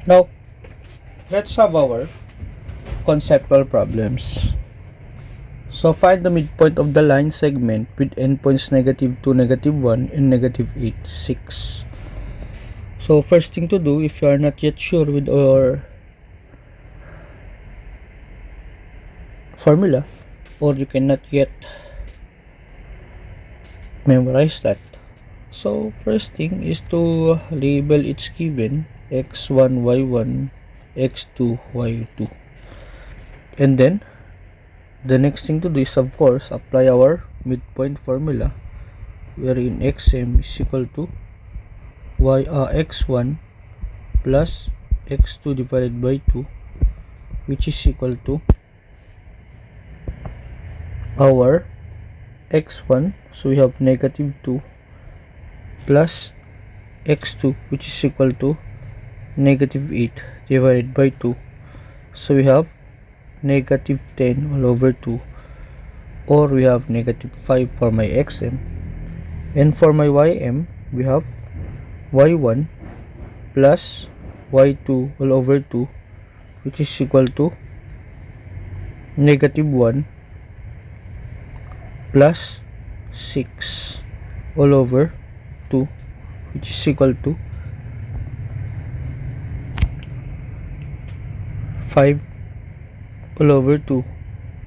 Now, let's solve our conceptual problems. So, find the midpoint of the line segment with endpoints -2, -1, and -8, 6. So, first thing to do, if you are not yet sure with our formula, or you cannot yet memorize that, so first thing is to label each given x1, y1, x2, y2, and then the next thing to do is, of course, apply our midpoint formula, wherein xm is equal to x1 plus x2 divided by 2, which is equal to our x1, so we have -2, plus x2, which is equal to -8 divided by 2, so we have -10 all over 2, or we have -5 for my xm, and for my ym we have y1 plus y2 all over 2, which is equal to -1 plus 6 all over 2, which is equal to 5 all over 2,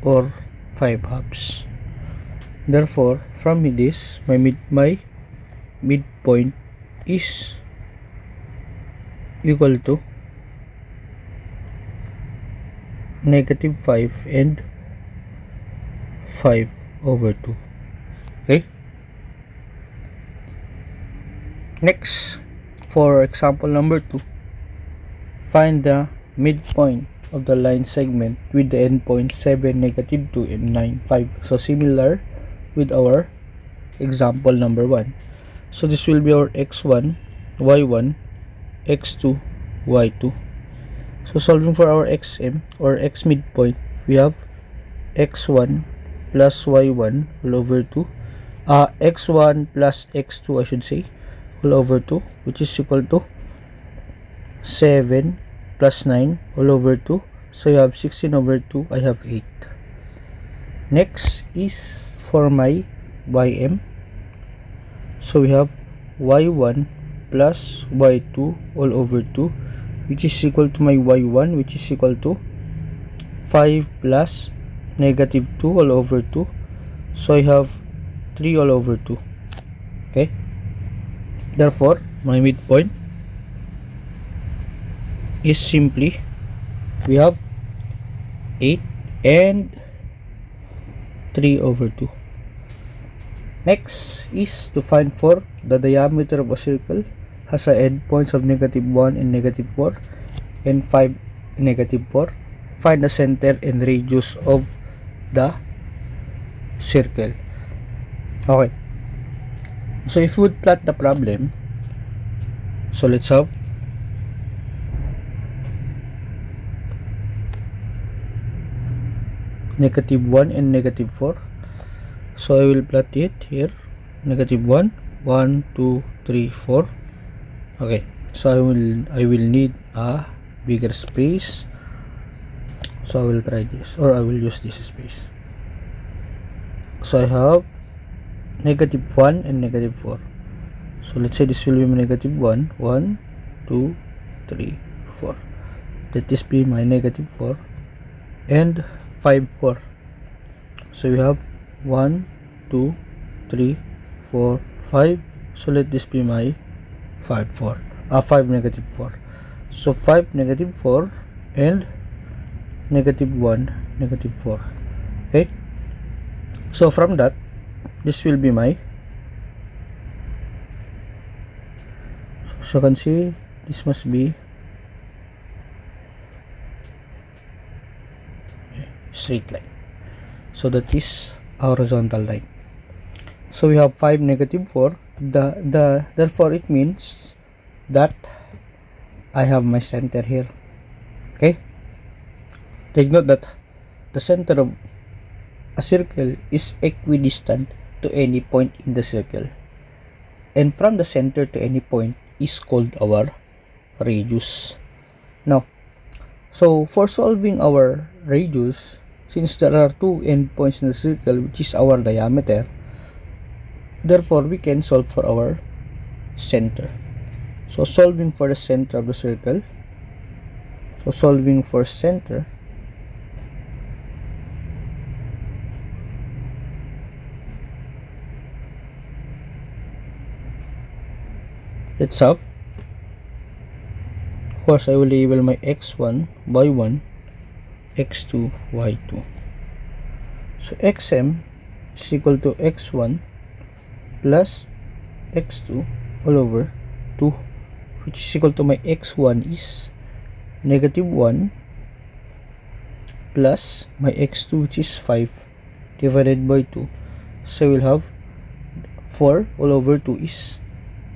or 5 halves. Therefore, from this, my midpoint is equal to -5 and 5 over 2. Okay, next, for example number 2, find the midpoint of the line segment with the endpoint 7, -2, and 9, 5. So similar with our example number 1. So this will be our x1, y1, x2, y2. So solving for our xm, or x midpoint, we have x1 plus y1 all over 2, x1 plus x2, I should say, all over 2, which is equal to 7 plus 9 all over 2, so you have 16 over 2, I have 8. Next is for my ym, so we have y1 plus y2 all over 2, which is equal to my y1, which is equal to 5 plus -2 all over 2, so I have 3 all over 2. Okay, therefore my midpoint is simply, we have 8 and 3 over 2. Next is to find for the diameter of a circle has a endpoints of -1 and -4 and 5 and -4. Find the center and radius of the circle. Okay, so if we would plot the problem, so let's have -1 and -4. So I will plot it here. -1, 1, 2, 3, 4. Okay, so I will need a bigger space, so I will try this, or I will use this space. So I have -1 and -4. So let's say this will be my -1, 1, 2, 3, 4. Let this be my -4, and 5, 4. So we have 1, 2, 3, 4, 5. So let this be my 5, 4. 5, -4. So 5, -4, and -1, -4. Okay, so from that, this will be my, so you can see this must be straight line, so that is a horizontal line. So we have 5, -4. Therefore it means that I have my center here. Okay, take note that the center of a circle is equidistant to any point in the circle, and from the center to any point is called our radius. Now, so for solving our radius, since there are two endpoints in the circle, which is our diameter, therefore we can solve for our center. So solving for the center of the circle, so solving for center, let's have, of course I will label my x1 y1, x2 y2. So xm is equal to x1 plus x2 all over 2, which is equal to my x1 is -1 plus my x2, which is 5 divided by 2. So we'll have 4 all over 2 is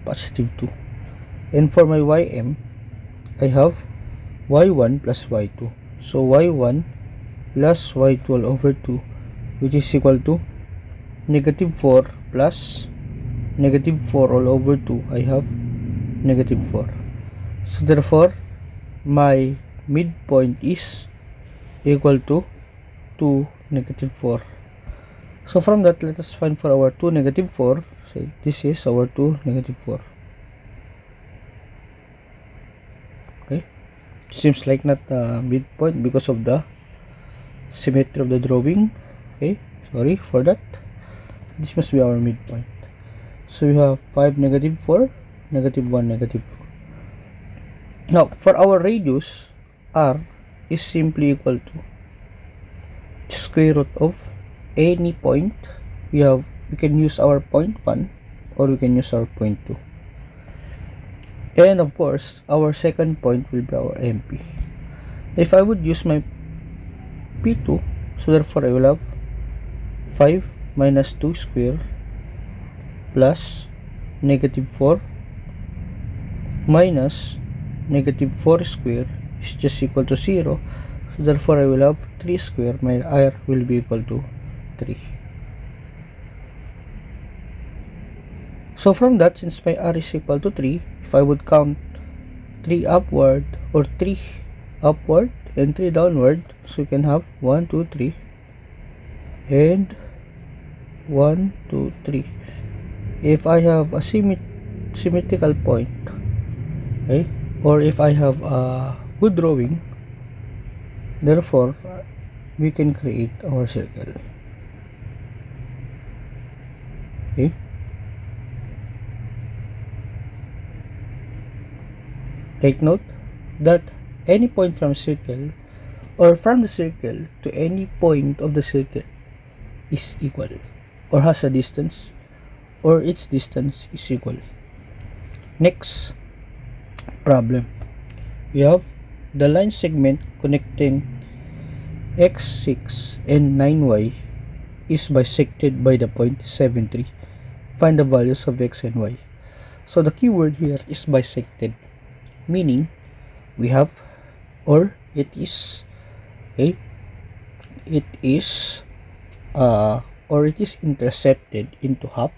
positive 2. And for my ym, I have y1 plus y2. So y1 plus y2 all over 2, which is equal to -4 plus -4 all over 2. I have -4. So therefore my midpoint is equal to 2, -4. So from that, let us find for our 2, -4. So this is our 2, -4. Okay, seems like not midpoint because of the symmetry of the drawing. Okay, sorry for that. This must be our midpoint. So we have 5, -4, -1, -4. Now for our radius, r is simply equal to square root of any point. We can use our point 1 or we can use our point 2, and of course our second point will be our MP. If I would use my P2, so therefore I will have 5 minus 2 square plus -4 minus -4 square is just equal to 0. So therefore I will have 3 square. My r will be equal to 3. So from that, since my r is equal to 3, if I would count 3 upward or 3 upward and 3 downward, so you can have 1, 2, 3 and 1, 2, 3. If I have a symmetrical point, okay, or if I have a good drawing, therefore we can create our circle. Okay, take note that any point from circle or from the circle to any point of the circle is equal or has a distance or its distance is equal. Next problem, we have the line segment connecting x6 and 9y is bisected by the point 7, 3. Find the values of x and y. So the keyword here is bisected, meaning we have, or it is, okay, it is or it is intercepted into half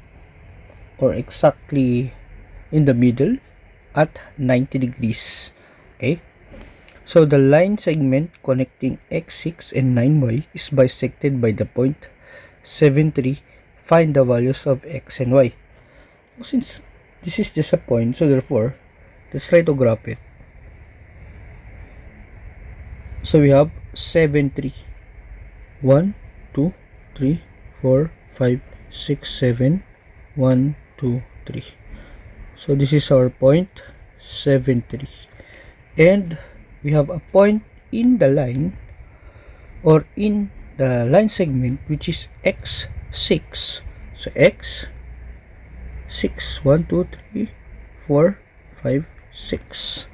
or exactly in the middle at 90 degrees. Okay, so the line segment connecting x6 and 9y is bisected by the point 7, 3. Find the values of x and y. Since this is just a point, so therefore let's try to graph it. So we have 7, 3, 1, 2, 3, 4, 5, 6, 7, 1, 2, 3. So this is our point 7, 3, and we have a point in the line or in the line segment which is x6. So x 6, 1, 2, 3, 4, 5, 6.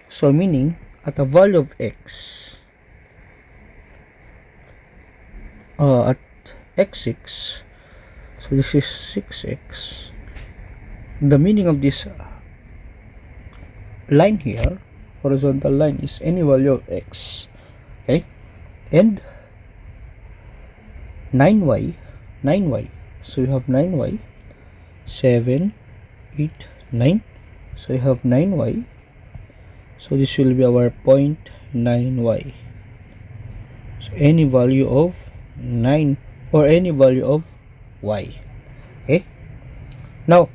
So meaning at a value of x at x6, so this is 6x. The meaning of this line here, horizontal line, is any value of x. Okay, and 9y, so you have 9y, 7, 8, 9, so you have 9y, So this will be our 0.9y. So any value of 9 or any value of y. Okay. Now,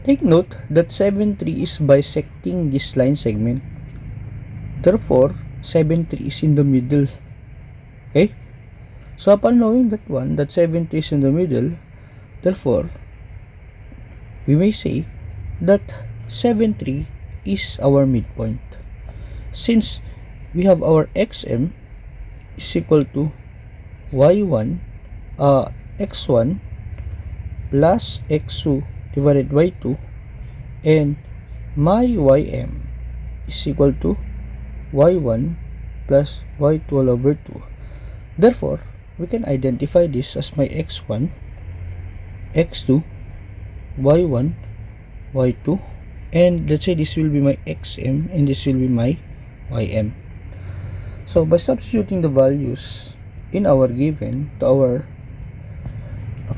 take note that 7, 3 is bisecting this line segment. Therefore, 7, 3 is in the middle. Okay. So upon knowing that one, that 7, 3 is in the middle, therefore, we may say that 7, 3 is our midpoint. Since we have our xm is equal to y1 x1 plus x2 divided by 2, and my ym is equal to y1 plus y2 all over 2. Therefore, we can identify this as my x1, x2, y1, y2, and let's say this will be my xm and this will be my ym. So by substituting the values in our given to our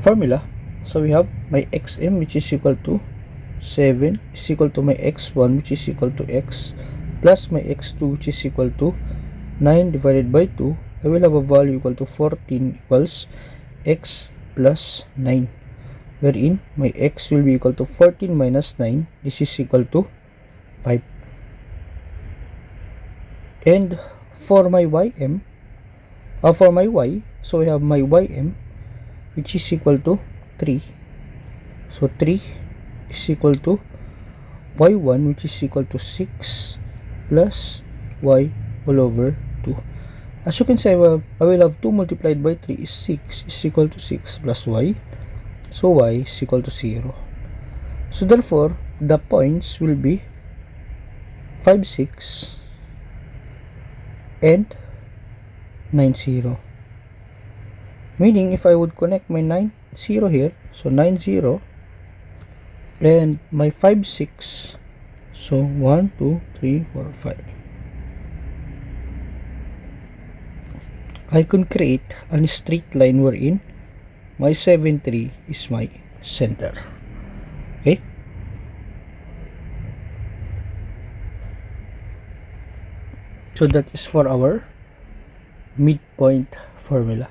formula, so we have my xm which is equal to 7 is equal to my x1 which is equal to x plus my x2 which is equal to 9 divided by 2. I will have a value equal to 14 equals x plus 9, wherein my x will be equal to 14 minus 9. This is equal to 5. And for my ym, for my y, so we have my ym which is equal to 3. So 3 is equal to y1 which is equal to 6 plus y all over 2. As you can see, I will have 2 multiplied by 3 is 6 is equal to 6 plus y. So y is equal to 0. So therefore, the points will be 5, 6 and 9, 0. Meaning, if I would connect my 9, 0 here, so 9, 0, and my 5, 6, so 1, 2, 3, 4, 5. I can create a straight line wherein my 7, 3 is my center. Okay. So that is for our midpoint formula.